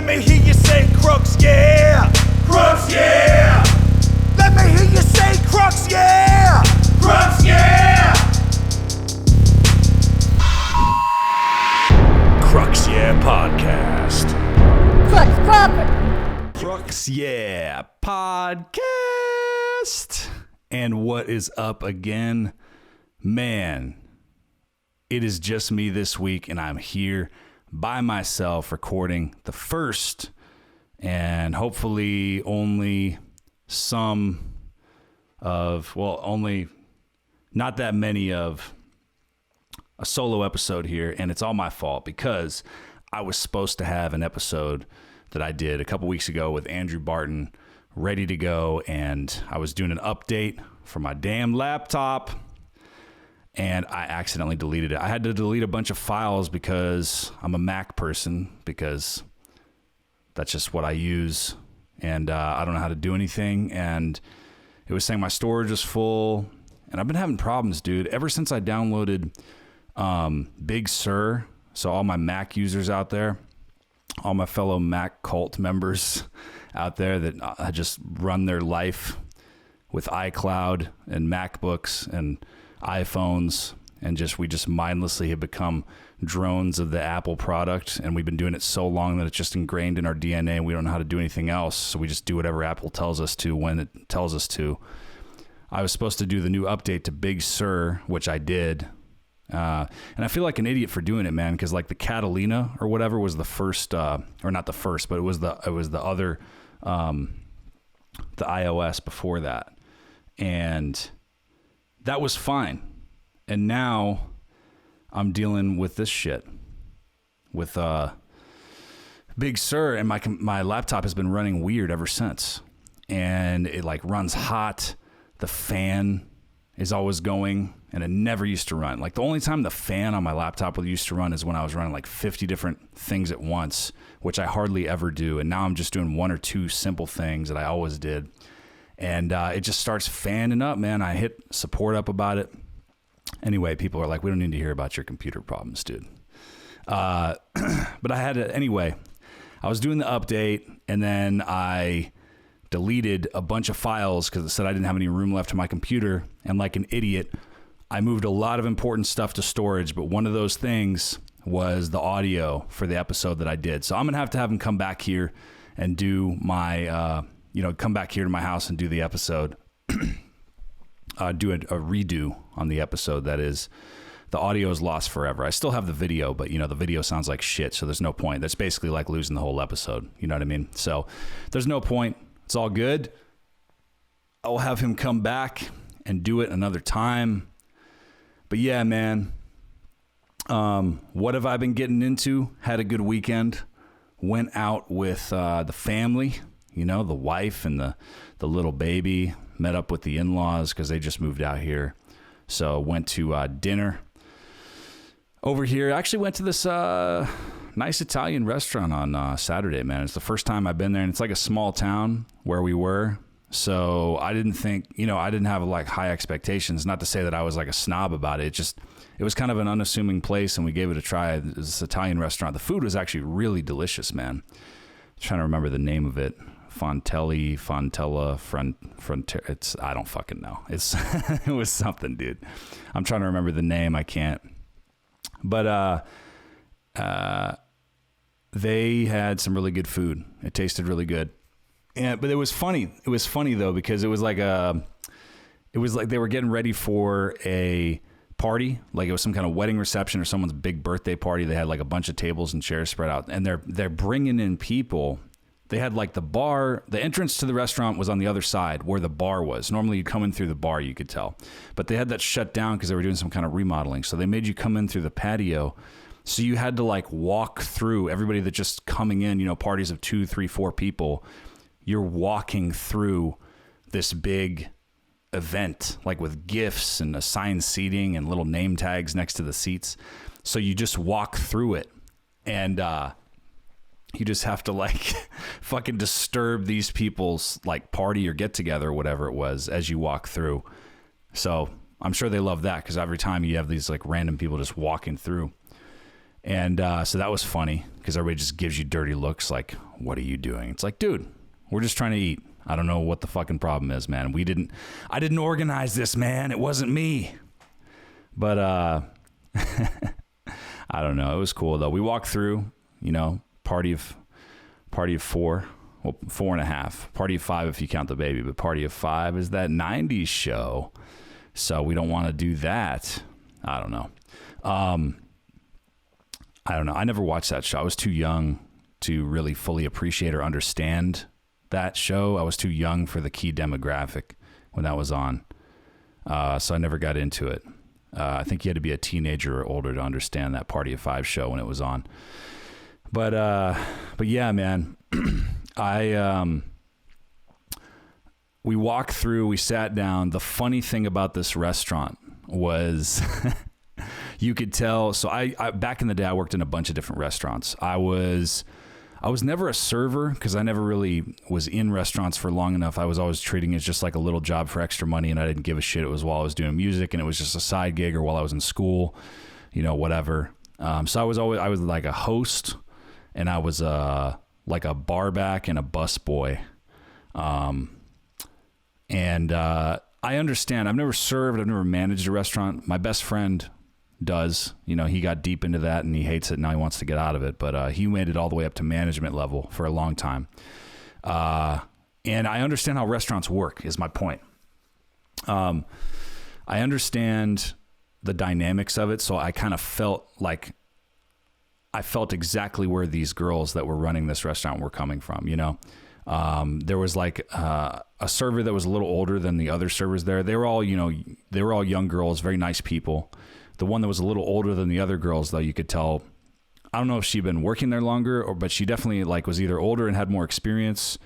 Let me hear you say Crux, yeah! Crux, yeah! Let me hear you say Crux, yeah! Crux, yeah! Crux, yeah podcast. Crux Crawford. Crux, yeah podcast. And what is up again? Man, it is just me this week, and I'm here by myself recording the first and hopefully only only not that many of a solo episode here. And it's all my fault because I was supposed to have an episode that I did a couple weeks ago with Andrew Barton ready to go, and I was doing an update for my damn laptop and I accidentally deleted it. I had to delete a bunch of files because I'm a Mac person, because that's just what I use, and I don't know how to do anything, and it was saying my storage is full, and I've been having problems, dude, ever since I downloaded Big Sur. So all my Mac users out there, all my fellow Mac cult members out there that just run their life with iCloud and MacBooks and iPhones, and we just mindlessly have become drones of the Apple product, and we've been doing it so long that it's just ingrained in our DNA, and we don't know how to do anything else, so we just do whatever Apple tells us to when it tells us to. I was supposed to do the new update to Big Sur, which I did, and I feel like an idiot for doing it, man, because like the Catalina or whatever was the first, or not the first, but it was the other, the iOS before that, and that was fine. And now I'm dealing with this shit with Big Sur, and my laptop has been running weird ever since. And it like runs hot. The fan is always going, and it never used to run. Like the only time the fan on my laptop used to run is when I was running like 50 different things at once, which I hardly ever do. And now I'm just doing one or two simple things that I always did. And it just starts fanning up, man. I hit support up about it. Anyway, people are like, we don't need to hear about your computer problems, dude. But I had to, anyway, I was doing the update, and then I deleted a bunch of files because it said I didn't have any room left on my computer. And like an idiot, I moved a lot of important stuff to storage, but one of those things was the audio for the episode that I did. So I'm going to have him come back here and do my... come back here to my house and do the episode, do a redo on the episode. That is, the audio is lost forever. I still have the video, but the video sounds like shit, so there's no point. That's basically like losing the whole episode. You know what I mean? So there's no point. It's all good. I'll have him come back and do it another time. But yeah, man, what have I been getting into? Had a good weekend. Went out with the family. The wife and the little baby, met up with the in-laws because they just moved out here. So went to dinner over here. I actually went to this nice Italian restaurant on Saturday, man. It's the first time I've been there, and it's like a small town where we were. So I didn't think, I didn't have like high expectations. Not to say that I was like a snob about it. It was kind of an unassuming place, and we gave it a try. It was this Italian restaurant. The food was actually really delicious, man. I'm trying to remember the name of it. Fontella, it's, I don't fucking know. It was something, dude. I'm trying to remember the name. I can't. But they had some really good food. It tasted really good. But it was funny. It was funny though, because it was like they were getting ready for a party, like it was some kind of wedding reception or someone's big birthday party. They had like a bunch of tables and chairs spread out, and they're bringing in people. They had like the bar, the entrance to the restaurant was on the other side where the bar was. Normally you'd come in through the bar, you could tell. But they had that shut down because they were doing some kind of remodeling. So they made you come in through the patio. So you had to like walk through everybody that just coming in, parties of 2, 3, 4 people. You're walking through this big event, like with gifts and assigned seating and little name tags next to the seats. So you just walk through it, and you just have to like fucking disturb these people's like party or get together or whatever it was as you walk through. So I'm sure they love that, because every time you have these like random people just walking through. And so that was funny because everybody just gives you dirty looks like, what are you doing? It's like, dude, we're just trying to eat. I don't know what the fucking problem is, man. I didn't organize this, man. It wasn't me. But I don't know. It was cool though. We walked through, party of 4, well, 4.5, party of 5 if you count the baby, but party of 5 is that 90s show. So we don't want to do that. I don't know. I never watched that show. I was too young to really fully appreciate or understand that show. I was too young for the key demographic when that was on. So I never got into it. I think you had to be a teenager or older to understand that Party of 5 show when it was on. But yeah, man, we walked through, we sat down. The funny thing about this restaurant was you could tell. So I back in the day, I worked in a bunch of different restaurants. I was never a server because I never really was in restaurants for long enough. I was always treating it as just like a little job for extra money, and I didn't give a shit. It was while I was doing music, and it was just a side gig, or while I was in school, whatever. So I was like a host, and I was like a bar back and a bus boy. And I understand. I've never served. I've never managed a restaurant. My best friend does. He got deep into that and he hates it. Now he wants to get out of it. But he made it all the way up to management level for a long time. And I understand how restaurants work is my point. I understand the dynamics of it. So I kind of felt like I felt exactly where these girls that were running this restaurant were coming from, There was like a server that was a little older than the other servers there. They were all young girls, very nice people. The one that was a little older than the other girls, though, you could tell, I don't know if she'd been working there longer, but she definitely was either older and had more experience,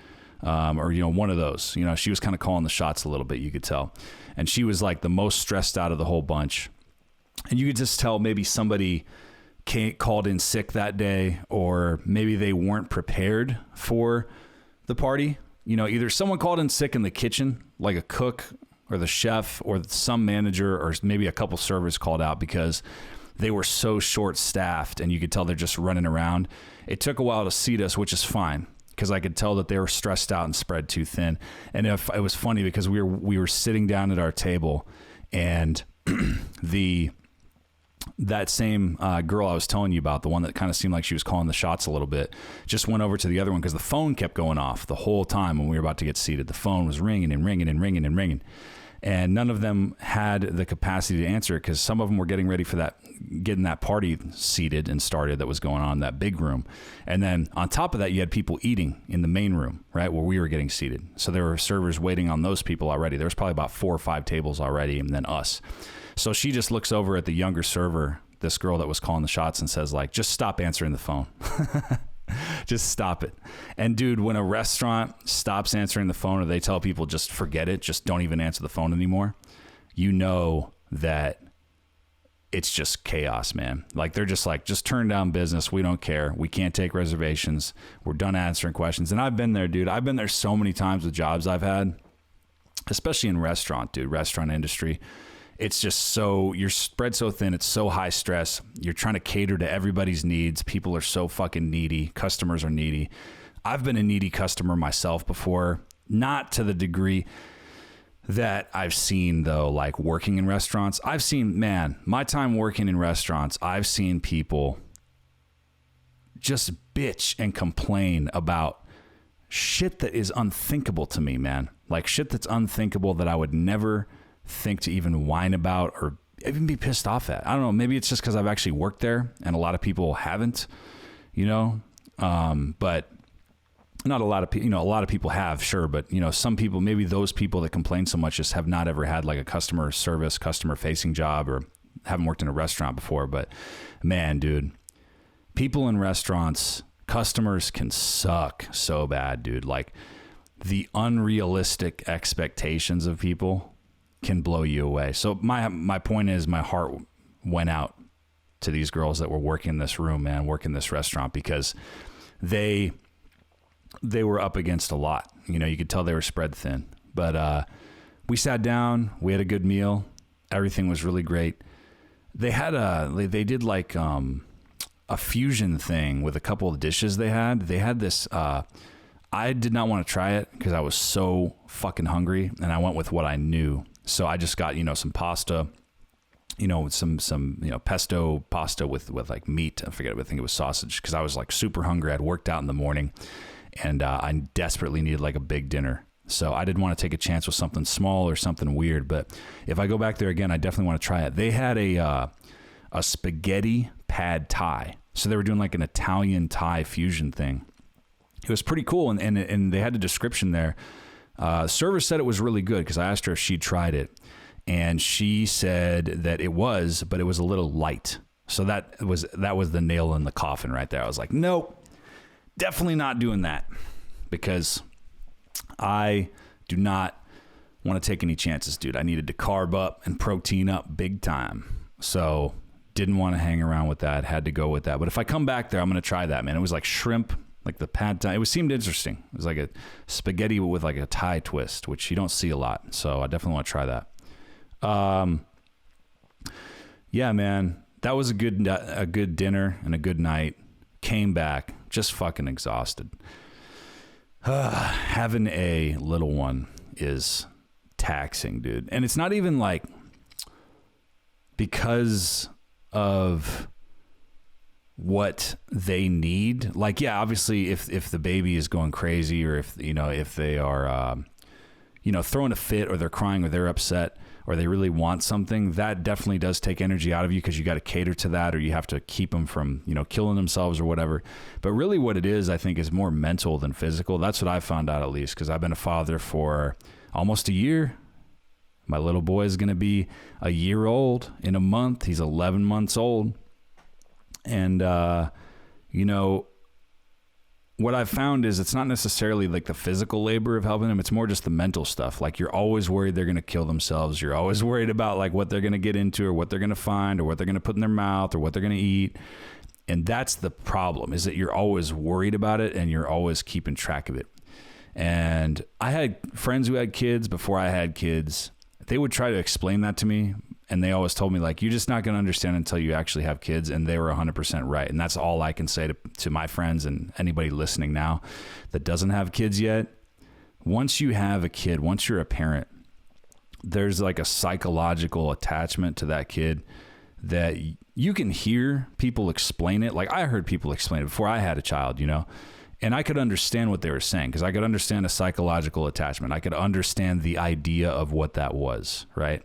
or one of those. She was kind of calling the shots a little bit, you could tell. And she was like the most stressed out of the whole bunch. And you could just tell maybe somebody called in sick that day, or maybe they weren't prepared for the party. Either someone called in sick in the kitchen, like a cook or the chef or some manager, or maybe a couple servers called out because they were so short staffed and you could tell they're just running around. It took a while to seat us, which is fine, because I could tell that they were stressed out and spread too thin. And it was funny because we were sitting down at our table, and that same girl I was telling you about, the one that kind of seemed like she was calling the shots a little bit, just went over to the other one because the phone kept going off the whole time when we were about to get seated. The phone was ringing and ringing and ringing and ringing. And none of them had the capacity to answer it because some of them were getting ready for getting that party seated and started that was going on in that big room. And then on top of that, you had people eating in the main room, right, where we were getting seated. So there were servers waiting on those people already. There was probably about 4 or 5 tables already, and then us. So she just looks over at the younger server, this girl that was calling the shots, and says, just stop answering the phone. Just stop it. And dude, when a restaurant stops answering the phone, or they tell people just forget it, just don't even answer the phone anymore, that it's just chaos, man. They're just turn down business. We don't care. We can't take reservations. We're done answering questions. And I've been there, dude. I've been there so many times with jobs I've had, especially in restaurant industry. It's just you're spread so thin. It's so high stress. You're trying to cater to everybody's needs. People are so fucking needy. Customers are needy. I've been a needy customer myself before, not to the degree that I've seen though, working in restaurants. I've seen, man, my time working in restaurants, I've seen people just bitch and complain about shit that is unthinkable to me, man. Shit that's unthinkable that I would never think to even whine about or even be pissed off at. I don't know. Maybe it's just because I've actually worked there and a lot of people haven't, but not a lot of people, a lot of people have, sure. But, some people, maybe those people that complain so much just have not ever had a customer service, customer facing job, or haven't worked in a restaurant before. But man, dude, people in restaurants, customers can suck so bad, dude. The unrealistic expectations of people can blow you away. So my point is, my heart went out to these girls that were working this room, man, working this restaurant, because they were up against a lot. You could tell they were spread thin. But we sat down, we had a good meal. Everything was really great. They had they did a fusion thing with a couple of dishes they had. They had this, I did not want to try it because I was so fucking hungry, and I went with what I knew. So I just got, some pasta, some pesto pasta with like meat. I think it was sausage, because I was like super hungry. I'd worked out in the morning, and I desperately needed like a big dinner. So I didn't want to take a chance with something small or something weird. But if I go back there again, I definitely want to try it. They had a spaghetti pad thai. So they were doing like an Italian Thai fusion thing. It was pretty cool. And they had a description there. Server said it was really good, because I asked her if she'd tried it. And she said that it was, but it was a little light. So that was the nail in the coffin right there. I was like, nope, definitely not doing that, because I do not want to take any chances, dude. I needed to carb up and protein up big time. So didn't want to hang around with that. Had to go with that. But if I come back there, I'm going to try that, man. It was like shrimp, like the pad thai. It seemed interesting. It was like a spaghetti with like a Thai twist, which you don't see a lot. So I definitely want to try that. Yeah, man, that was a good dinner and a good night. Came back just fucking exhausted. Having a little one is taxing, dude. And it's not even like because of what they need. Like, yeah, obviously if the baby is going crazy, or if they are, throwing a fit, or they're crying, or they're upset, or they really want something, that definitely does take energy out of you, because you got to cater to that, or you have to keep them from, killing themselves or whatever. But really what it is, I think, is more mental than physical. That's what I found out, at least, because I've been a father for almost a year. My little boy is going to be a year old in a month. He's 11 months old. And, what I've found is it's not necessarily like the physical labor of helping them. It's more just the mental stuff. Like, you're always worried they're going to kill themselves. You're always worried about like what they're going to get into, or what they're going to find, or what they're going to put in their mouth, or what they're going to eat. And that's the problem, is that you're always worried about it, and you're always keeping track of it. And I had friends who had kids before I had kids. They would try to explain that to me, and they always told me, like, you're just not going to understand until you actually have kids. And they were 100% right. And that's all I can say to my friends and anybody listening now that doesn't have kids yet. Once you have a kid, once you're a parent, there's like a psychological attachment to that kid that you can hear people explain it. Like, I heard people explain it before I had a child, and I could understand what they were saying, because I could understand a psychological attachment. I could understand the idea of what that was, right?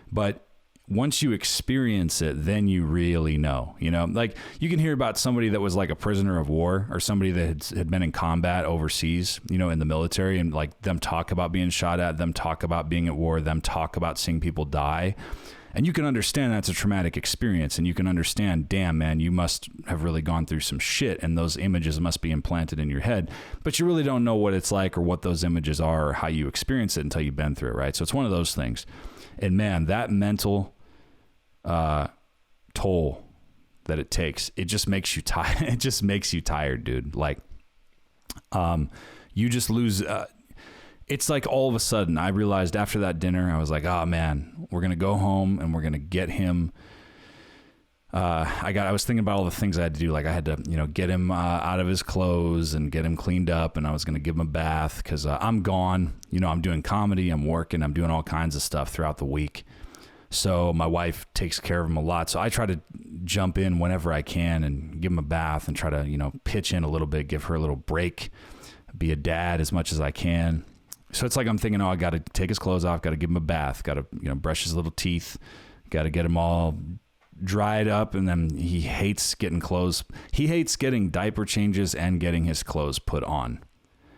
But once you experience it, then you really know, like, you can hear about somebody that was like a prisoner of war, or somebody that had been in combat overseas, in the military, and like them talk about being shot at, them talk about being at war, them talk about seeing people die. And you can understand that's a traumatic experience, and you can understand, damn, man, you must have really gone through some shit, and those images must be implanted in your head. But you really don't know what it's like, or what those images are, or how you experience it until you've been through it, right? So it's one of those things. And man, that mental toll that it takes, it just makes you tired. It just makes you tired, dude. Like, you just lose. It's like all of a sudden I realized after that dinner, I was like, oh man, we're going to go home and we're going to get him. I was thinking about all the things I had to do. Like, I had to, get him out of his clothes and get him cleaned up, and I was going to give him a bath, because I'm gone. I'm doing comedy, I'm working, I'm doing all kinds of stuff throughout the week. So my wife takes care of him a lot. So I try to jump in whenever I can and give him a bath, and try to, pitch in a little bit, give her a little break, be a dad as much as I can. So it's like I'm thinking, I got to take his clothes off, got to give him a bath, got to, brush his little teeth, got to get him all dried up. And then he hates getting clothes. He hates getting diaper changes and getting his clothes put on.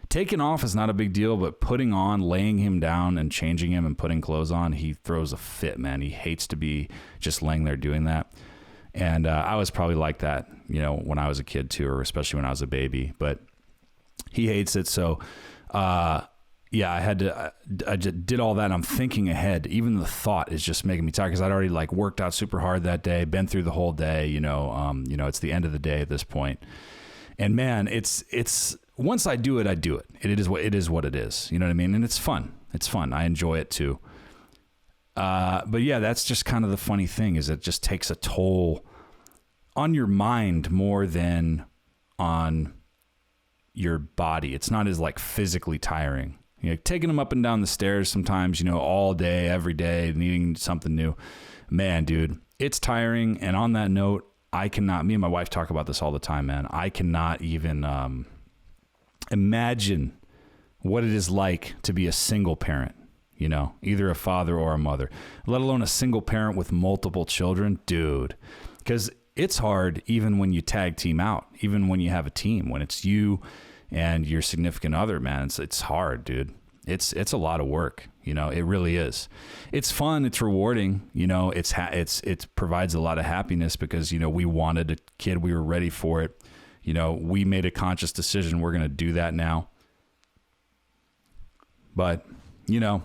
Taking off is not a big deal, but putting on, laying him down and changing him and putting clothes on, he throws a fit, man. He hates to be just laying there doing that. And I was probably like that, when I was a kid too, or especially when I was a baby, but he hates it. So, yeah, I just did all that. And I'm thinking ahead. Even the thought is just making me tired, because I'd already like worked out super hard that day, been through the whole day, it's the end of the day at this point. And man, it's once I do it, I do it. It is what it is. You know what I mean? And it's fun. It's fun. I enjoy it too. But yeah, that's just kind of the funny thing, is it just takes a toll on your mind more than on your body. It's not as like physically tiring. You know, taking them up and down the stairs sometimes, you know, all day, every day, needing something new. Man, dude, it's tiring. And on that note, me and my wife talk about this all the time, man. I cannot even imagine what it is like to be a single parent, you know, either a father or a mother, let alone a single parent with multiple children, dude. Because it's hard even when you tag team out, even when you have a team, when it's you and your significant other, man, it's hard, dude. It's a lot of work, you know, it really is. It's fun. It's rewarding. You know, it provides a lot of happiness because, you know, we wanted a kid. We were ready for it. You know, we made a conscious decision. We're going to do that now. But, you know,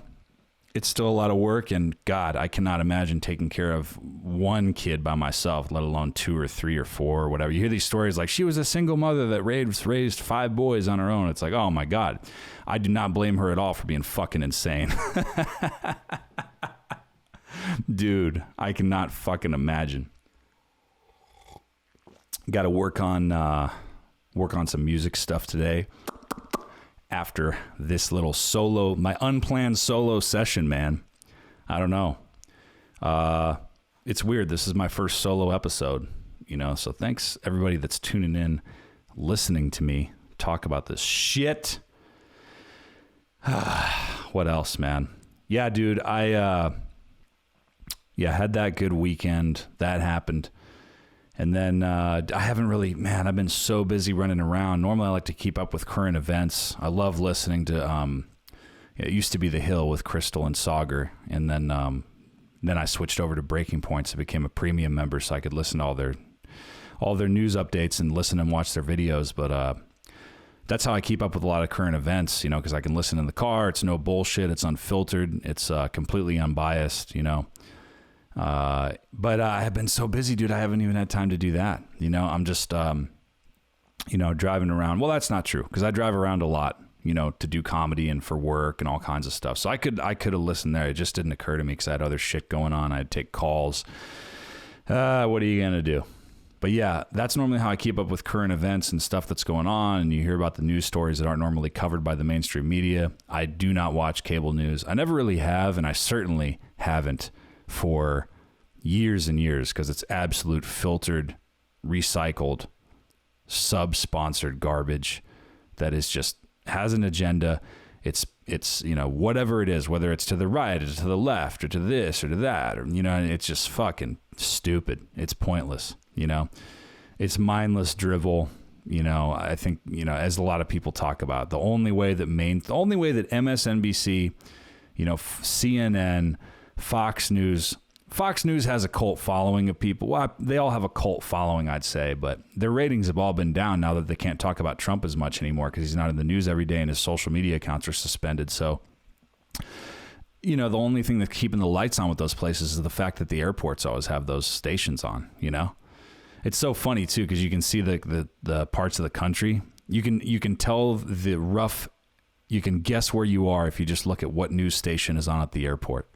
it's still a lot of work, and God, I cannot imagine taking care of one kid by myself, let alone 2 or 3 or 4 or whatever. You hear these stories like she was a single mother that raised 5 boys on her own. It's like, oh my God, I do not blame her at all for being fucking insane. Dude, I cannot fucking imagine. Got to work on some music stuff today. After this little my unplanned solo session, man. I don't know. It's weird. This is my first solo episode, you know, so thanks everybody that's tuning in, listening to me talk about this shit. What else, man? Yeah, dude, I had that good weekend. That happened. And then I haven't really, man, I've been so busy running around. Normally I like to keep up with current events. I love listening to, it used to be The Hill with Crystal and Sauger. And then I switched over to Breaking Points. I became a premium member so I could listen to all their news updates and listen and watch their videos. But that's how I keep up with a lot of current events, you know, because I can listen in the car. It's no bullshit. It's unfiltered. It's completely unbiased, you know. But I have been so busy, dude. I haven't even had time to do that. You know, I'm just, you know, driving around. Well, that's not true because I drive around a lot, you know, to do comedy and for work and all kinds of stuff. So I could have listened there. It just didn't occur to me because I had other shit going on. I'd take calls. What are you going to do? But yeah, that's normally how I keep up with current events and stuff that's going on. And you hear about the news stories that aren't normally covered by the mainstream media. I do not watch cable news. I never really have. And I certainly haven't for years and years because it's absolute filtered, recycled, sub-sponsored garbage that is just has an agenda. It's you know, whatever it is, whether it's to the right or to the left or to this or to that, or, you know, it's just fucking stupid. It's pointless, you know. It's mindless drivel, you know. I think, you know, as a lot of people talk about, the only way that MSNBC, you know, CNN, Fox News has a cult following of people. Well, they all have a cult following, I'd say, but their ratings have all been down now that they can't talk about Trump as much anymore because he's not in the news every day and his social media accounts are suspended. So, you know, the only thing that's keeping the lights on with those places is the fact that the airports always have those stations on, you know? It's so funny, too, because you can see the parts of the country. You can tell you can guess where you are if you just look at what news station is on at the airport.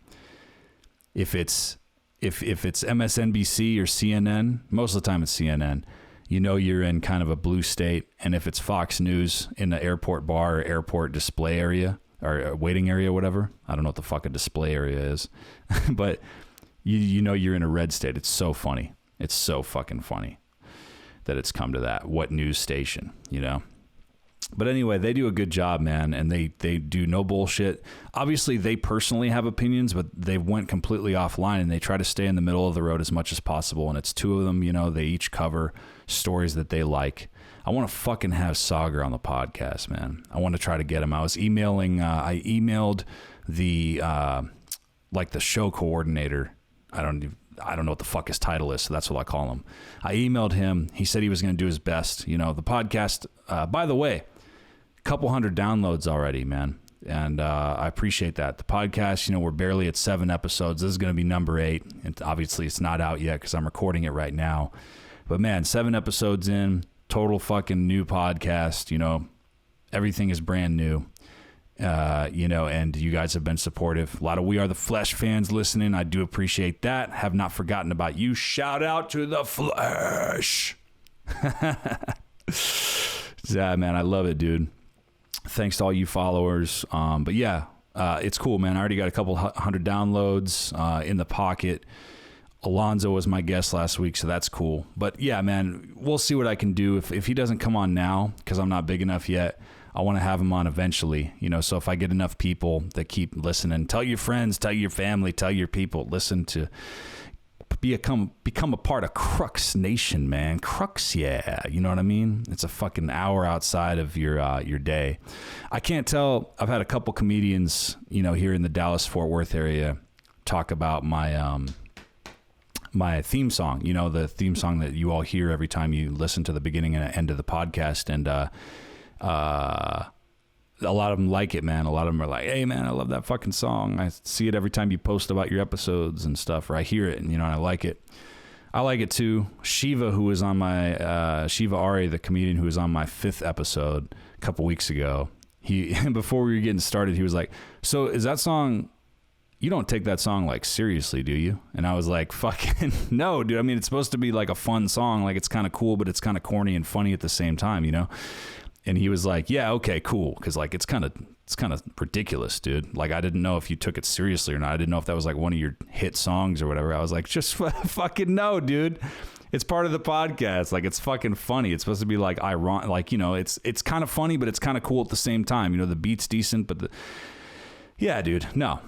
If it's MSNBC or CNN, most of the time it's CNN, you know you're in kind of a blue state. And if it's Fox News in the airport bar or airport display area or waiting area, whatever, I don't know what the fuck a display area is, but you know you're in a red state. It's so funny. It's so fucking funny that it's come to that. What news station, you know? But anyway, they do a good job, man, and they do no bullshit. Obviously, they personally have opinions, but they went completely offline, and they try to stay in the middle of the road as much as possible. And it's 2 of them, you know, they each cover stories that they like. I want to fucking have Sauger on the podcast, man. I want to try to get him. I emailed the, like the show coordinator. I don't know what the fuck his title is, so that's what I call him. I emailed him. He said he was going to do his best. You know, the podcast, by the way, couple hundred downloads already, man. And I appreciate that. The podcast, you know, we're barely at 7 episodes. This is going to be number 8. And obviously it's not out yet because I'm recording it right now. But man, 7 episodes in, total fucking new podcast, you know, everything is brand new. And you guys have been supportive. A lot of We Are the Flesh fans listening. I do appreciate that. Have not forgotten about you. Shout out to the Flesh. Yeah, man, I love it, dude. Thanks to all you followers. But yeah, it's cool, man. I already got a couple hundred downloads in the pocket. Alonzo was my guest last week, so that's cool. But yeah, man, we'll see what I can do. If he doesn't come on now, because I'm not big enough yet, I want to have him on eventually. So if I get enough people that keep listening, tell your friends, tell your family, tell your people, listen to, become a part of Crux Nation, man. Crux, yeah. You know what I mean? It's a fucking hour outside of your day. I can't tell. I've had a couple comedians, here in the Dallas-Fort Worth area talk about my my theme song, the theme song that you all hear every time you listen to the beginning and end of the podcast. And a lot of them like it, man. A lot of them are like, hey, man, I love that fucking song. I see it every time you post about your episodes and stuff, or I hear it, and, I like it. I like it, too. Shiva, who was on my, Shiva Ari, the comedian who was on my 5th episode a couple weeks ago, before we were getting started, he was like, so is that song, you don't take that song, like, seriously, do you? And I was like, fucking no, dude. I mean, it's supposed to be, like, a fun song. Like, it's kind of cool, but it's kind of corny and funny at the same time, And he was like, yeah, okay, cool. Because, like, it's kind of ridiculous, dude. Like, I didn't know if you took it seriously or not. I didn't know if that was, like, one of your hit songs or whatever. I was like, just fucking no, dude. It's part of the podcast. Like, it's fucking funny. It's supposed to be, like, ironic. Like, it's kind of funny, but it's kind of cool at the same time. The beat's decent, but yeah, dude, no.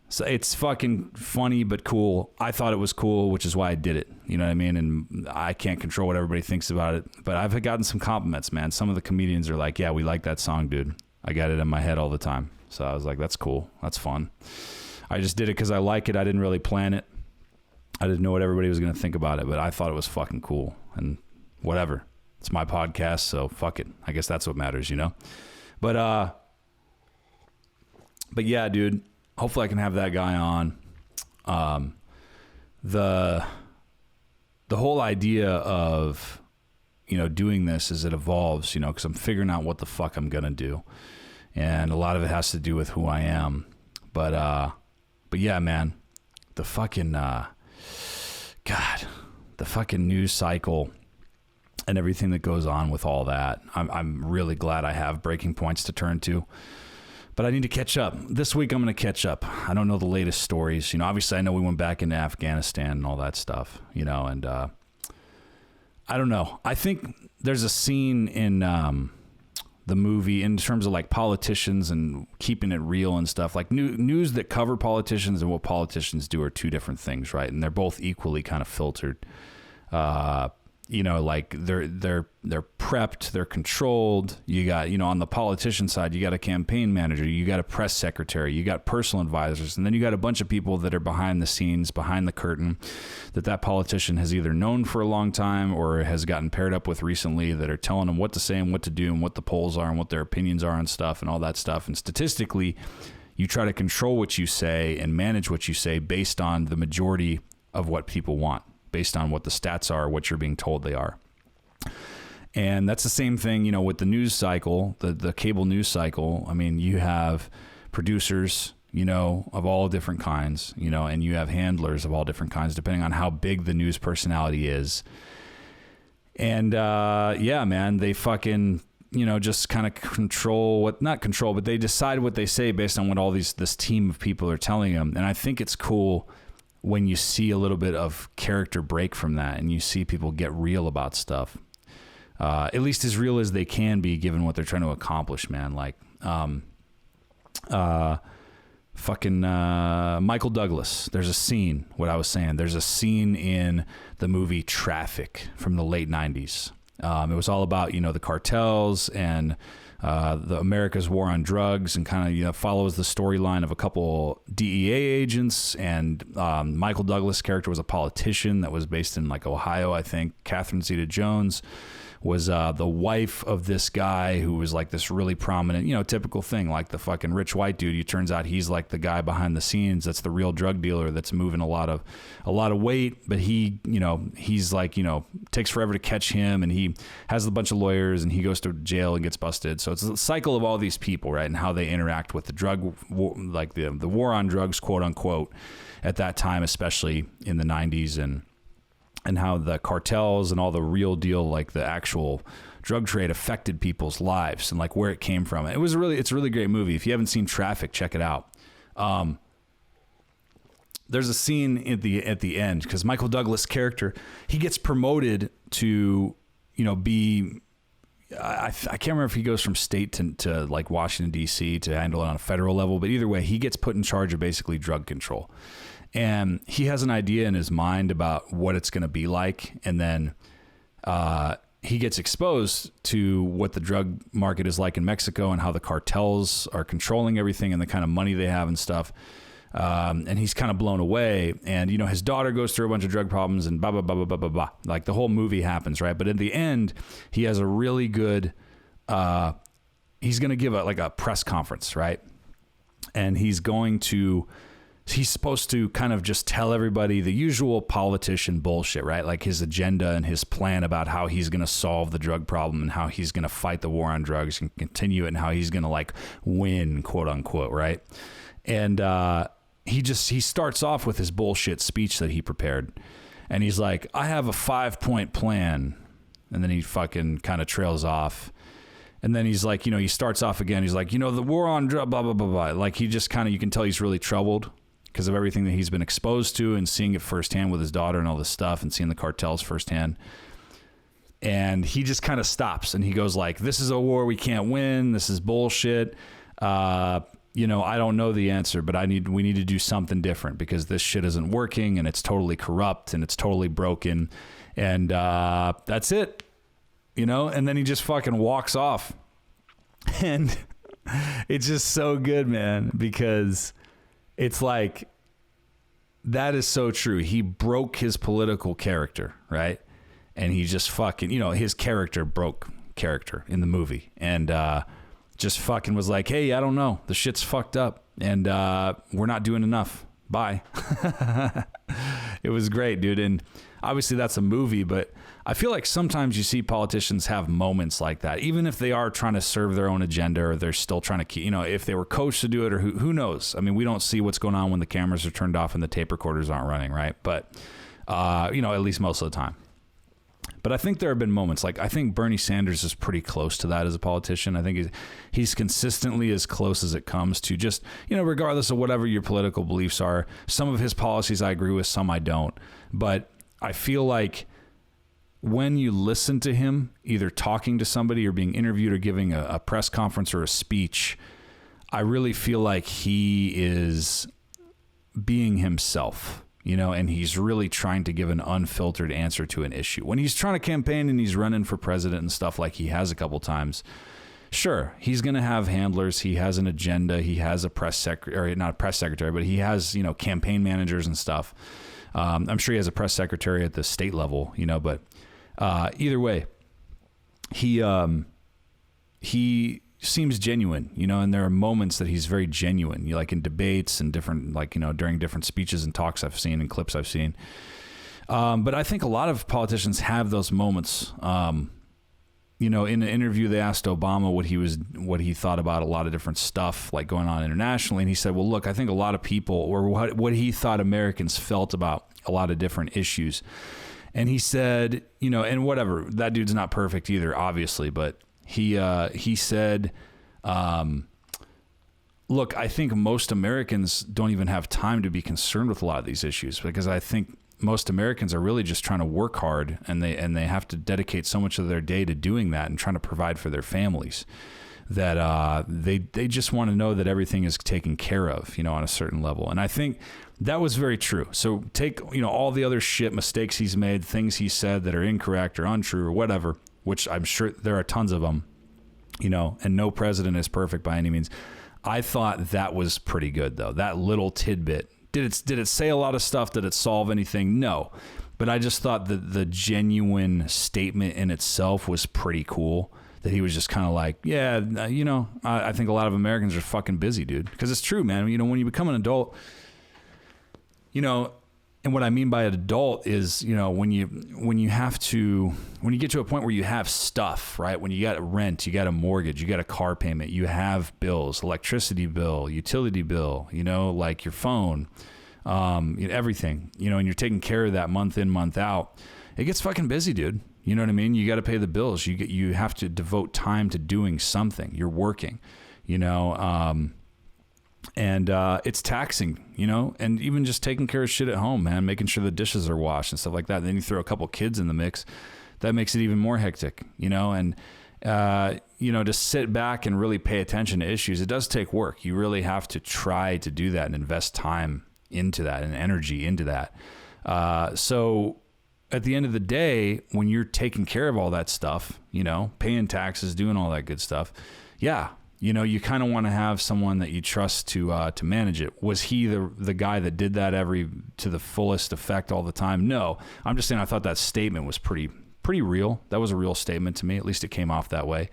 So it's fucking funny, but cool. I thought it was cool, which is why I did it. You know what I mean? And I can't control what everybody thinks about it, but I've gotten some compliments, man. Some of the comedians are like, yeah, we like that song, dude. I got it in my head all the time. So I was like, that's cool. That's fun. I just did it because I like it. I didn't really plan it. I didn't know what everybody was going to think about it, but I thought it was fucking cool. And whatever. It's my podcast, so fuck it. I guess that's what matters, But yeah, dude. Hopefully I can have that guy on. The whole idea of, doing this as it evolves, because I'm figuring out what the fuck I'm going to do. And a lot of it has to do with who I am. But yeah, man, the fucking, the fucking news cycle and everything that goes on with all that. I'm really glad I have breaking points to turn to. But I need to catch up. This week I'm going to catch up. I don't know the latest stories. Obviously I know we went back into Afghanistan and all that stuff, and I don't know. I think there's a scene in the movie in terms of like politicians and keeping it real and stuff. Like news that cover politicians and what politicians do are two different things, right? And they're both equally kind of filtered. Like they're prepped, they're controlled. You got, on the politician side, you got a campaign manager, you got a press secretary, you got personal advisors, and then you got a bunch of people that are behind the scenes, behind the curtain, that politician has either known for a long time or has gotten paired up with recently, that are telling them what to say and what to do and what the polls are and what their opinions are and stuff and all that stuff. And statistically, you try to control what you say and manage what you say based on the majority of what people want, based on what the stats are, what you're being told they are. And that's the same thing, with the news cycle, the cable news cycle. I mean, you have producers, of all different kinds, and you have handlers of all different kinds, depending on how big the news personality is. And, yeah, man, they fucking, just kind of not control, but they decide what they say based on what this team of people are telling them. And I think it's cool when you see a little bit of character break from that and you see people get real about stuff, at least as real as they can be given what they're trying to accomplish, man. Like, Michael Douglas, there's a scene in the movie Traffic from the late 90s. It was all about, the cartels and the America's war on drugs, and kind of follows the storyline of a couple DEA agents, and Michael Douglas' character was a politician that was based in like Ohio, I think. Catherine Zeta-Jones was the wife of this guy who was like this really prominent, typical thing, like the fucking rich white dude. It turns out he's like the guy behind the scenes. That's the real drug dealer that's moving a lot of weight. But he's like, takes forever to catch him, and he has a bunch of lawyers, and he goes to jail and gets busted. So it's a cycle of all these people, right, and how they interact with the drug, like the war on drugs, quote unquote, at that time, especially in the 90s, and how the cartels and all the real deal, like the actual drug trade, affected people's lives and like where it came from. It's a really great movie. If you haven't seen Traffic, check it out. There's a scene at the end, because Michael Douglas' character, he gets promoted to, be, I can't remember if he goes from state to like Washington, D.C. to handle it on a federal level, but either way, he gets put in charge of basically drug control. And he has an idea in his mind about what it's going to be like. And then he gets exposed to what the drug market is like in Mexico and how the cartels are controlling everything and the kind of money they have and stuff. And he's kind of blown away. And, his daughter goes through a bunch of drug problems and blah, blah, blah, blah, blah, blah, blah. Like the whole movie happens, right? But in the end, he has a really good, he's going to give a press conference, right? And he's supposed to kind of just tell everybody the usual politician bullshit, right? Like his agenda and his plan about how he's going to solve the drug problem and how he's going to fight the war on drugs and continue it, and how he's going to like win, quote unquote, right? And he starts off with his bullshit speech that he prepared. And he's like, I have a 5-point plan. And then he fucking kind of trails off. And then he's like, he starts off again. He's like, the war on drugs, blah, blah, blah, blah. Like he just kind of, you can tell he's really troubled because of everything that he's been exposed to and seeing it firsthand with his daughter and all this stuff and seeing the cartels firsthand. And he just kind of stops and he goes like, this is a war we can't win. This is bullshit. I don't know the answer, but we need to do something different because this shit isn't working and it's totally corrupt and it's totally broken. And that's it, and then he just fucking walks off. And it's just so good, man, because it's like, that is so true. He broke his political character, right? And he just fucking, his character broke character in the movie. And just fucking was like, hey, I don't know. The shit's fucked up. And we're not doing enough. Bye. It was great, dude. And obviously that's a movie, but I feel like sometimes you see politicians have moments like that, even if they are trying to serve their own agenda or they're still trying to keep, if they were coached to do it, or who knows? I mean, we don't see what's going on when the cameras are turned off and the tape recorders aren't running, right? But, at least most of the time. But I think there have been moments, like I think Bernie Sanders is pretty close to that as a politician. I think he's consistently as close as it comes to just, regardless of whatever your political beliefs are. Some of his policies I agree with, some I don't. But I feel like when you listen to him, either talking to somebody or being interviewed or giving a press conference or a speech, I really feel like he is being himself. And he's really trying to give an unfiltered answer to an issue. When he's trying to campaign and he's running for president and stuff like he has a couple times, sure, he's going to have handlers. He has an agenda. He has a press secretary, or not a press secretary, but he has, campaign managers and stuff. I'm sure he has a press secretary at the state level, but either way, he seems genuine, and there are moments that he's very genuine, like in debates and different, during different speeches and talks I've seen and clips I've seen. But I think a lot of politicians have those moments. In an interview, they asked Obama what he thought about a lot of different stuff like going on internationally. And he said, well, look, I think a lot of people, or what he thought Americans felt about a lot of different issues. And he said, and whatever, that dude's not perfect either, obviously, but he said, look, I think most Americans don't even have time to be concerned with a lot of these issues, because I think most Americans are really just trying to work hard, and they have to dedicate so much of their day to doing that and trying to provide for their families that they just want to know that everything is taken care of, on a certain level. And I think that was very true. So take, all the other shit mistakes he's made, things he said that are incorrect or untrue or whatever, which I'm sure there are tons of them, and no president is perfect by any means. I thought that was pretty good, though. That little tidbit. Did it say a lot of stuff? Did it solve anything? No. But I just thought that the genuine statement in itself was pretty cool. That he was just kind of like, yeah, I think a lot of Americans are fucking busy, dude. Because it's true, man. When you become an adult, and what I mean by an adult is, when you get to a point where you have stuff, right? When you got rent, you got a mortgage, you got a car payment, you have bills, electricity bill, utility bill, like your phone, everything, and you're taking care of that month in, month out. It gets fucking busy, dude. You know what I mean? You got to pay the bills. You have to devote time to doing something. You're working, and it's taxing, and even just taking care of shit at home, man, making sure the dishes are washed and stuff like that. And then you throw a couple kids in the mix, that makes it even more hectic, and to sit back and really pay attention to issues, it does take work. You really have to try to do that and invest time into that and energy into that. So at the end of the day, when you're taking care of all that stuff, paying taxes, doing all that good stuff, yeah, you kind of want to have someone that you trust to manage it. Was he the guy that did that to the fullest effect all the time? No, I'm just saying I thought that statement was pretty real. That was a real statement to me. At least it came off that way.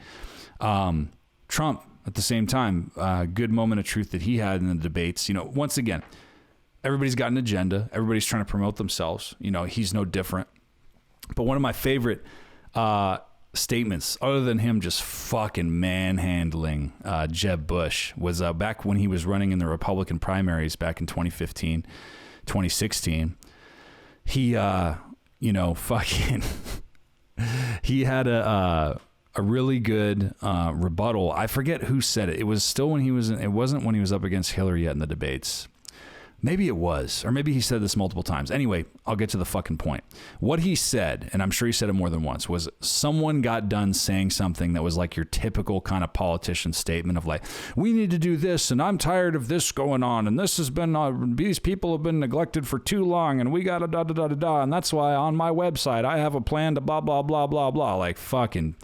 Trump, at the same time, good moment of truth that he had in the debates. Once again, everybody's got an agenda. Everybody's trying to promote themselves. He's no different. But one of my favorite statements, other than him just fucking manhandling Jeb Bush, was back when he was running in the Republican primaries back in 2015, 2016. He, fucking, he had a really good rebuttal. I forget who said it. It was still it wasn't when he was up against Hillary yet in the debates. Maybe it was, or maybe he said this multiple times. Anyway, I'll get to the fucking point. What he said, and I'm sure he said it more than once, was someone got done saying something that was like your typical kind of politician statement of like, we need to do this, and I'm tired of this going on, and this has been, these people have been neglected for too long, and we got to da-da-da-da-da, and that's why on my website I have a plan to blah, blah, blah, blah, blah, like fucking.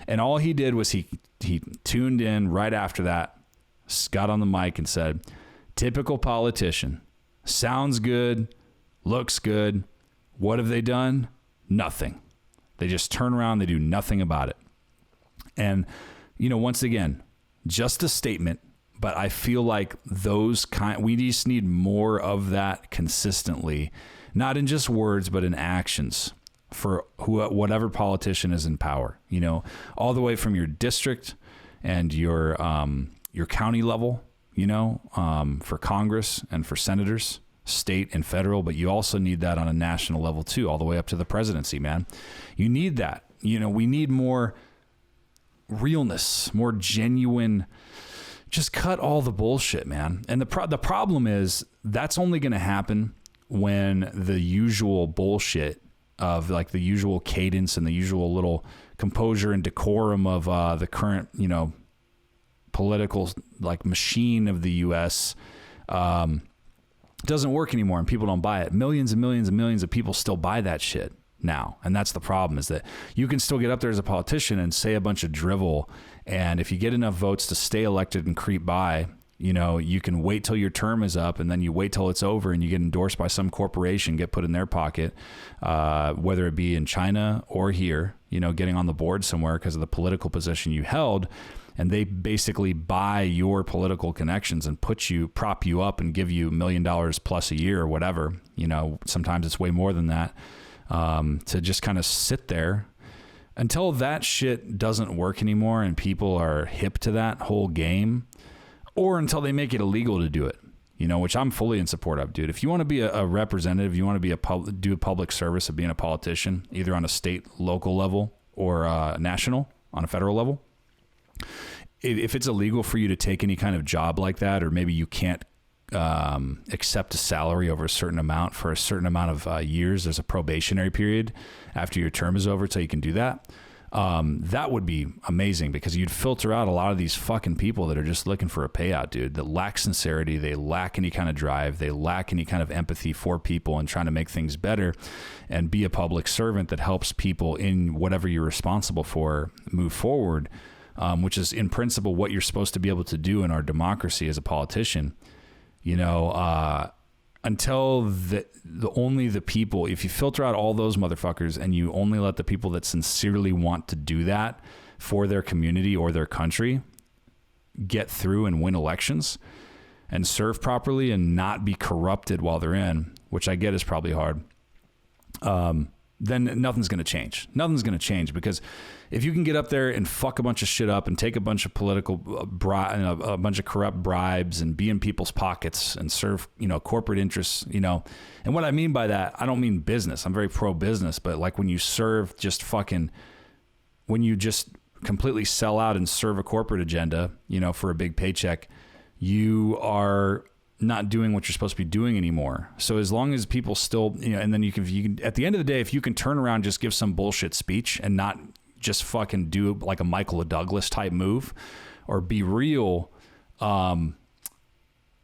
And all he did was he tuned in right after that, got on the mic and said, typical politician. Sounds good, looks good. What have they done? Nothing. They just turn around, they do nothing about it. And, once again, just a statement, but I feel like we just need more of that consistently, not in just words, but in actions for whatever politician is in power, all the way from your district and your county level, for Congress and for senators, state and federal, but you also need that on a national level too, all the way up to the presidency, man. You need that. We need more realness, more genuine, just cut all the bullshit, man. And the problem is that's only going to happen when the usual bullshit of like the usual cadence and the usual little composure and decorum of the current, political like machine of the U.S. Doesn't work anymore, and people don't buy it. Millions and millions and millions of people still buy that shit now, and that's the problem, is that you can still get up there as a politician and say a bunch of drivel, and if you get enough votes to stay elected and creep by, you can wait till your term is up, and then you wait till it's over, and you get endorsed by some corporation, get put in their pocket, whether it be in China or here, getting on the board somewhere because of the political position you held. And they basically buy your political connections and prop you up and give you $1 million plus a year or whatever. Sometimes it's way more than that, to just kind of sit there until that shit doesn't work anymore and people are hip to that whole game, or until they make it illegal to do it, which I'm fully in support of, dude. If you want to be a representative, you want to do a public service of being a politician, either on a state, local level or national, on a federal level, if it's illegal for you to take any kind of job like that, or maybe you can't accept a salary over a certain amount for a certain amount of years, there's a probationary period after your term is over till you can do that. That would be amazing, because you'd filter out a lot of these fucking people that are just looking for a payout, dude, that lack sincerity. They lack any kind of drive. They lack any kind of empathy for people and trying to make things better and be a public servant that helps people in whatever you're responsible for move forward. Which is in principle what you're supposed to be able to do in our democracy as a politician. until only the people, if you filter out all those motherfuckers and you only let the people that sincerely want to do that for their community or their country get through and win elections and serve properly and not be corrupted while they're in, which I get is probably hard, then nothing's going to change. Nothing's going to change, because if you can get up there and fuck a bunch of shit up and take a bunch of political a bunch of corrupt bribes and be in people's pockets and serve, corporate interests, and what I mean by that, I don't mean business. I'm very pro business, but like when you serve when you just completely sell out and serve a corporate agenda, for a big paycheck, you are not doing what you're supposed to be doing anymore. So as long as people still, and then you can, at the end of the day, if you can turn around, just give some bullshit speech and not just fucking do like a Michael Douglas type move or be real,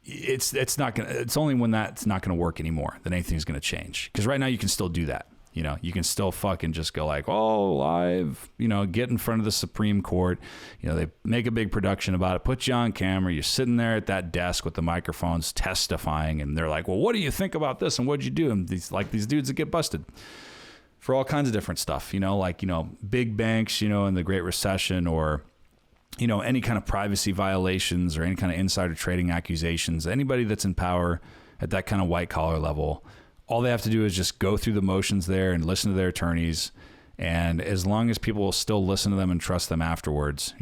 it's only when that's not going to work anymore that anything's going to change. Because right now you can still do that. You can still fucking just go like, oh, live, get in front of the Supreme Court. They make a big production about it, put you on camera. You're sitting there at that desk with the microphones testifying. And they're like, well, what do you think about this? And what'd you do? And these dudes that get busted for all kinds of different stuff, big banks, in the Great Recession, or, any kind of privacy violations or any kind of insider trading accusations. Anybody that's in power at that kind of white collar level, all they have to do is just go through the motions there and listen to their attorneys. And as long as people will still listen to them and trust them afterwards,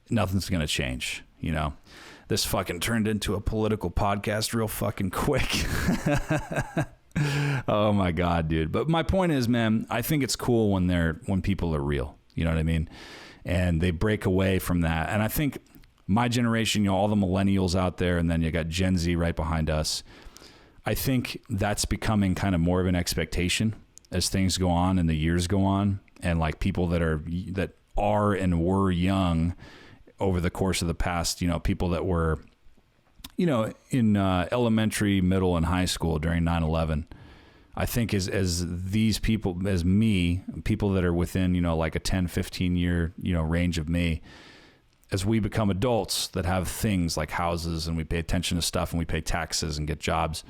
nothing's going to change. This fucking turned into a political podcast real fucking quick. Oh my God, dude. But my point is, man, I think it's cool when people are real, you know what I mean? And they break away from that. And I think my generation, all the millennials out there, and then you got Gen Z right behind us, I think that's becoming kind of more of an expectation as things go on and the years go on, and like people that are and were young over the course of the past, people that were, in elementary, middle, and high school during 9/11. I think as these people, as me, people that are within, like a 10, 15 year, range of me, as we become adults that have things like houses and we pay attention to stuff and we pay taxes and get jobs,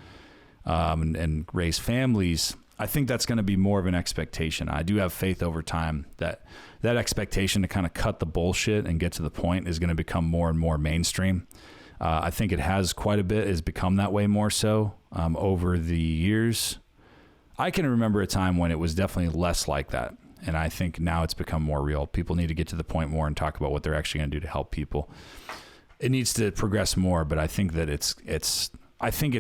and raise families, I think that's going to be more of an expectation. I do have faith over time that expectation to kind of cut the bullshit and get to the point is going to become more and more mainstream. I think it has quite a bit, has become that way more so over the years. I can remember a time when it was definitely less like that. And I think now it's become more real. People need to get to the point more and talk about what they're actually going to do to help people. It needs to progress more, but I think that it's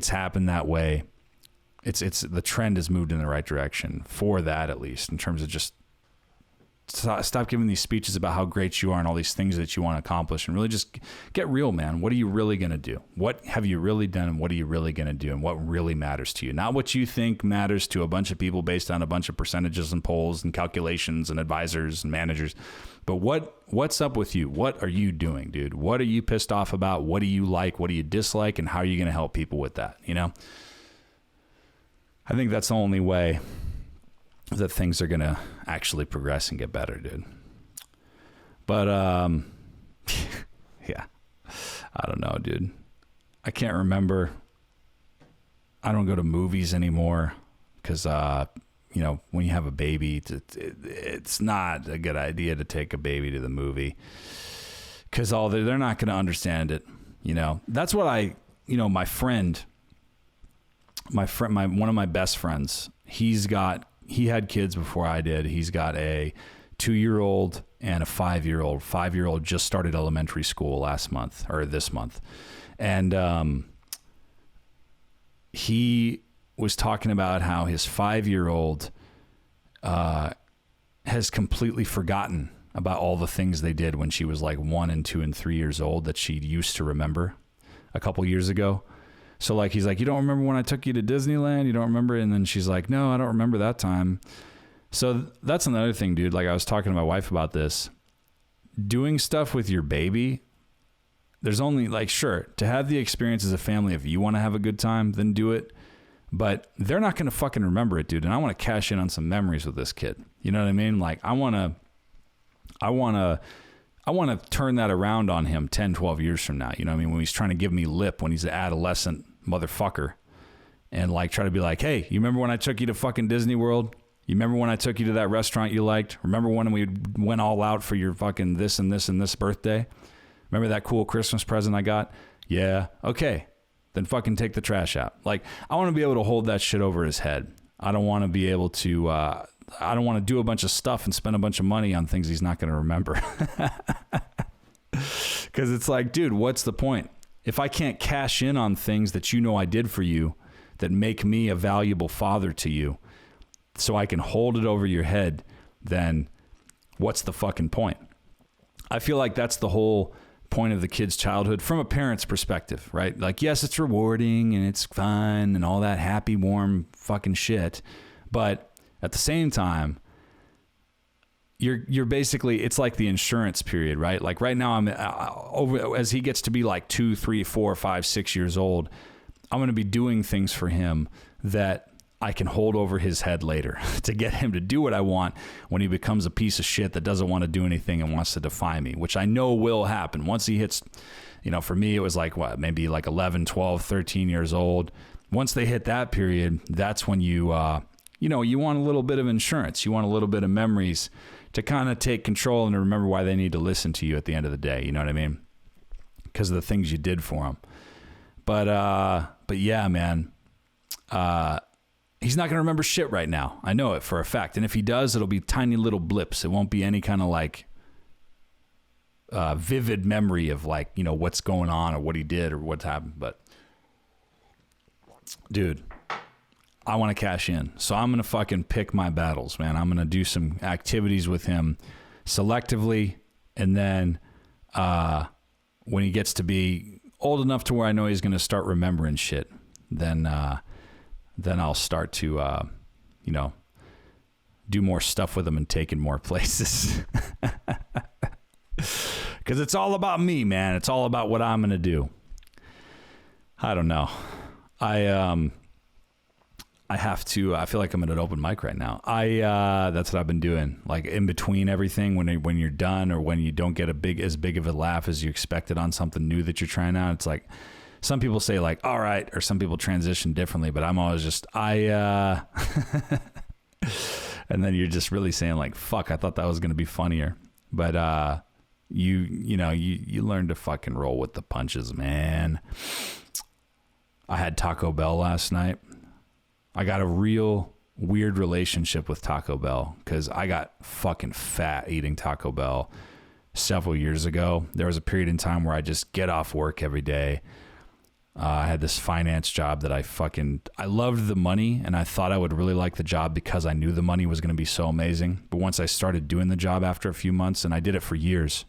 happened that way. It's the trend has moved in the right direction for that, at least in terms of just stop giving these speeches about how great you are and all these things that you want to accomplish, and really just get real, man. What are you really going to do? What have you really done? And what are you really going to do? And what really matters to you? Not what you think matters to a bunch of people based on a bunch of percentages and polls and calculations and advisors and managers, but what's up with you? What are you doing, dude? What are you pissed off about? What do you like? What do you dislike? And how are you going to help people with that? I think that's the only way that things are going to actually progress and get better, dude. But, yeah, I don't know, dude. I can't remember. I don't go to movies anymore because, when you have a baby, it's not a good idea to take a baby to the movie because they're not going to understand it. That's what one of my best friends, he had kids before I did. He's got a 2-year-old and a 5-year-old. 5-year-old just started elementary school this month. And he was talking about how his 5-year-old has completely forgotten about all the things they did when she was like 1 and 2 and 3 years old that she used to remember a couple years ago. So like, he's like, you don't remember when I took you to Disneyland? You don't remember? And then she's like, no, I don't remember that time. So that's another thing, dude. Like I was talking to my wife about this, doing stuff with your baby. There's only sure, to have the experience as a family, if you want to have a good time, then do it. But they're not going to fucking remember it, dude. And I want to cash in on some memories with this kid. You know what I mean? Like I want to turn that around on him 10, 12 years from now. You know what I mean? When he's trying to give me lip, when he's an adolescent motherfucker, and like try to be like, hey, you remember when I took you to fucking Disney World? You remember when I took you to that restaurant you liked? Remember when we went all out for your fucking this and this and this birthday? Remember that cool Christmas present I got? Yeah. Okay. Then fucking take the trash out. Like, I want to be able to hold that shit over his head. I don't want to be able to, I don't want to do a bunch of stuff and spend a bunch of money on things he's not going to remember. Because it's like, dude, what's the point? If I can't cash in on things that you know I did for you that make me a valuable father to you so I can hold it over your head, then what's the fucking point? I feel like that's the whole point of the kid's childhood from a parent's perspective, right? Like, yes, it's rewarding and it's fun and all that happy, warm fucking shit. But at the same time, you're basically, it's like the insurance period, right? Like right now I'm over, as he gets to be like 2, 3, 4, 5, 6 years old, I'm going to be doing things for him that I can hold over his head later to get him to do what I want when he becomes a piece of shit that doesn't want to do anything and wants to defy me, which I know will happen. Once he hits, for me, it was like, maybe like 11, 12, 13 years old. Once they hit that period, that's when you want a little bit of insurance. You want a little bit of memories to kind of take control and to remember why they need to listen to you at the end of the day. You know what I mean? Because of the things you did for them. But yeah, man, he's not going to remember shit right now. I know it for a fact. And if he does, it'll be tiny little blips. It won't be any kind of like vivid memory of like, what's going on or what he did or what's happened. But dude, I want to cash in. So I'm going to fucking pick my battles, man. I'm going to do some activities with him selectively. And then when he gets to be old enough to where I know he's going to start remembering shit, then I'll start to, do more stuff with him and take him more places. Because it's all about me, man. It's all about what I'm going to do. I don't know. I feel like I'm at an open mic right now. That's what I've been doing. Like in between everything, when you're done or when you don't get as big of a laugh as you expected on something new that you're trying out, it's like, some people say like, all right, or some people transition differently, but I'm always just, and then you're just really saying like, fuck, I thought that was going to be funnier. But, you learn to fucking roll with the punches, man. I had Taco Bell last night. I got a real weird relationship with Taco Bell because I got fucking fat eating Taco Bell several years ago. There was a period in time where I just get off work every day. I had this finance job that I loved the money, and I thought I would really like the job because I knew the money was going to be so amazing. But once I started doing the job after a few months, and I did it for years,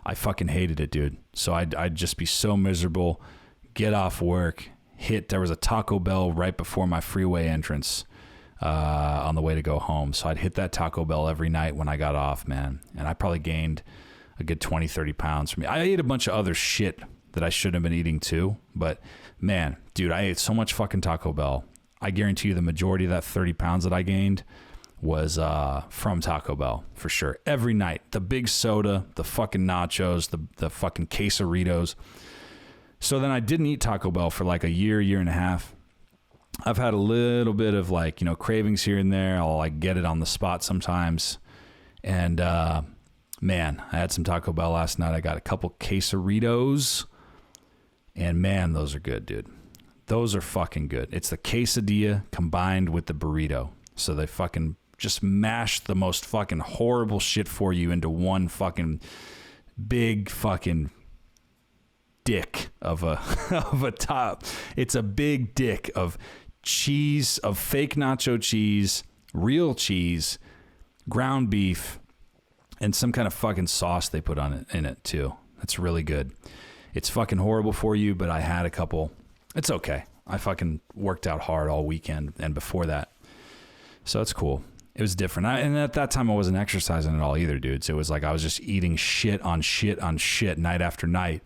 I fucking hated it, dude. So I'd just be so miserable, get off work, there was a Taco Bell right before my freeway entrance on the way to go home. So I'd hit that Taco Bell every night when I got off, man. And I probably gained a good 20, 30 pounds from me. I ate a bunch of other shit that I shouldn't have been eating too. But man, dude, I ate so much fucking Taco Bell. I guarantee you the majority of that 30 pounds that I gained was from Taco Bell for sure. Every night, the big soda, the fucking nachos, the fucking quesadillas. So then I didn't eat Taco Bell for like a year and a half. I've had a little bit of like, cravings here and there. I'll like get it on the spot sometimes. And man, I had some Taco Bell last night. I got a couple quesadillas. And man, those are good, dude. Those are fucking good. It's the quesadilla combined with the burrito. So they fucking just mash the most fucking horrible shit for you into one fucking big fucking dick of a top. It's a big dick of cheese, of fake nacho cheese, real cheese, ground beef, and some kind of fucking sauce they put on it in it too. That's really good. It's fucking horrible for you, but I had a couple. It's okay. I fucking worked out hard all weekend and before that. So it's cool. It was different. And at that time I wasn't exercising at all either, dude. So it was like I was just eating shit on shit on shit night after night.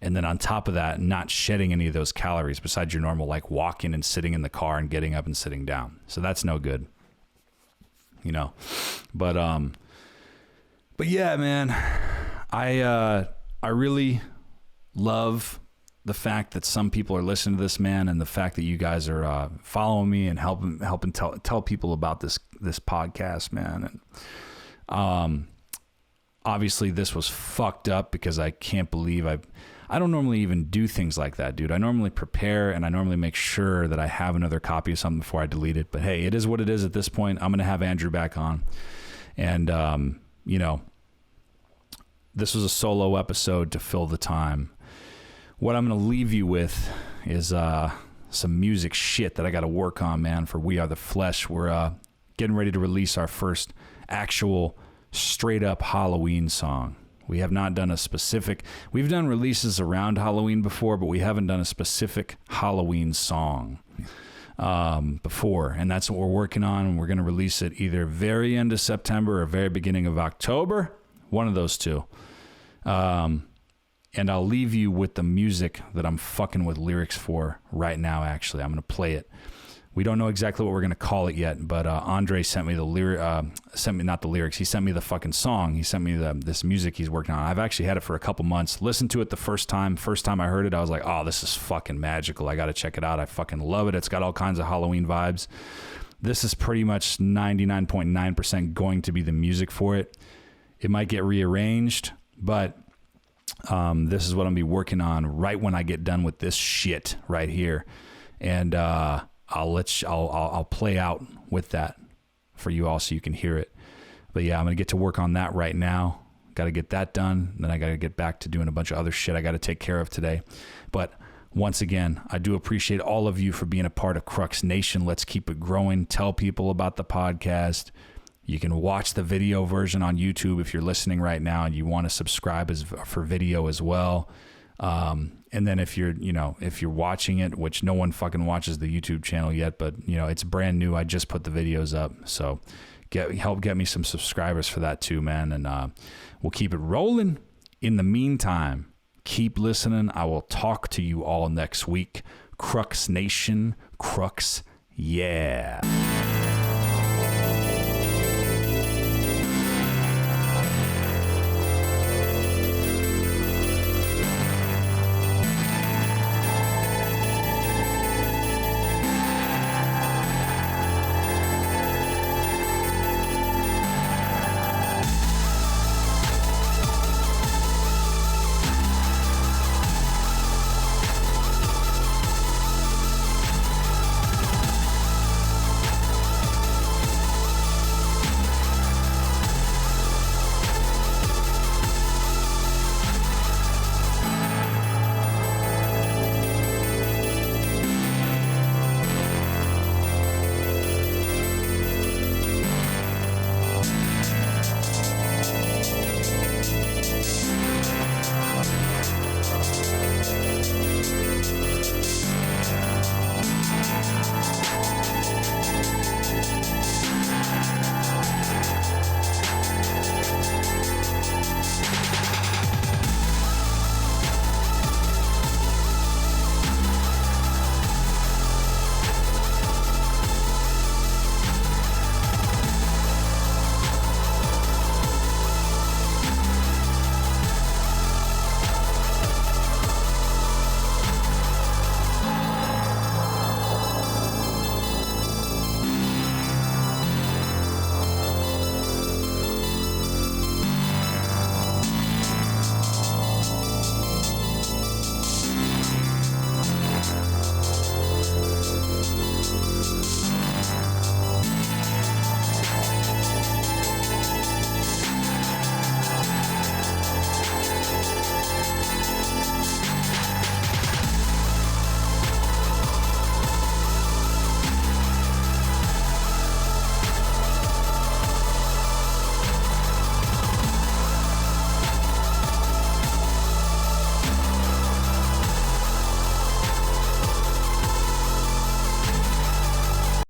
And then on top of that, not shedding any of those calories besides your normal, like walking and sitting in the car and getting up and sitting down. So that's no good, but yeah, man, I really love the fact that some people are listening to this, man, and the fact that you guys are following me and helping tell people about this podcast, man. And obviously this was fucked up because I can't believe I don't normally even do things like that, dude. I normally prepare and I normally make sure that I have another copy of something before I delete it. But hey, it is what it is at this point. I'm going to have Andrew back on. And, you know, this was a solo episode to fill the time. What I'm going to leave you with is some music shit that I got to work on, man, for We Are the Flesh. We're getting ready to release our first actual straight-up Halloween song. We have not done a specific... We've done releases around Halloween before, but we haven't done a specific Halloween song before, and that's what we're working on. We're going to release it either very end of September or very beginning of October, one of those two. And I'll leave you with the music that I'm fucking with lyrics for right now, actually. I'm going to play it. We don't know exactly what we're going to call it yet, but Andre sent me not the lyrics. He sent me the fucking song. He sent me this music he's working on. I've actually had it for a couple months. Listened to it the first time. First time I heard it, I was like, oh, this is fucking magical. I got to check it out. I fucking love it. It's got all kinds of Halloween vibes. This is pretty much 99.9% going to be the music for it. It might get rearranged, but this is what I'm gonna be working on right when I get done with this shit right here, and I'll play out with that for you all so you can hear it. But yeah, I'm gonna get to work on that right now. Got to get that done. Then I got to get back to doing a bunch of other shit I got to take care of today. But once again, I do appreciate all of you for being a part of Crux Nation. Let's keep it growing. Tell people about the podcast. You can watch the video version on YouTube if you're listening right now and you want to subscribe for video as well. And then if you're watching it, which no one fucking watches the YouTube channel yet, but it's brand new. I just put the videos up. So help get me some subscribers for that too, man. And we'll keep it rolling. In the meantime, keep listening. I will talk to you all next week. Crux Nation, Crux, yeah.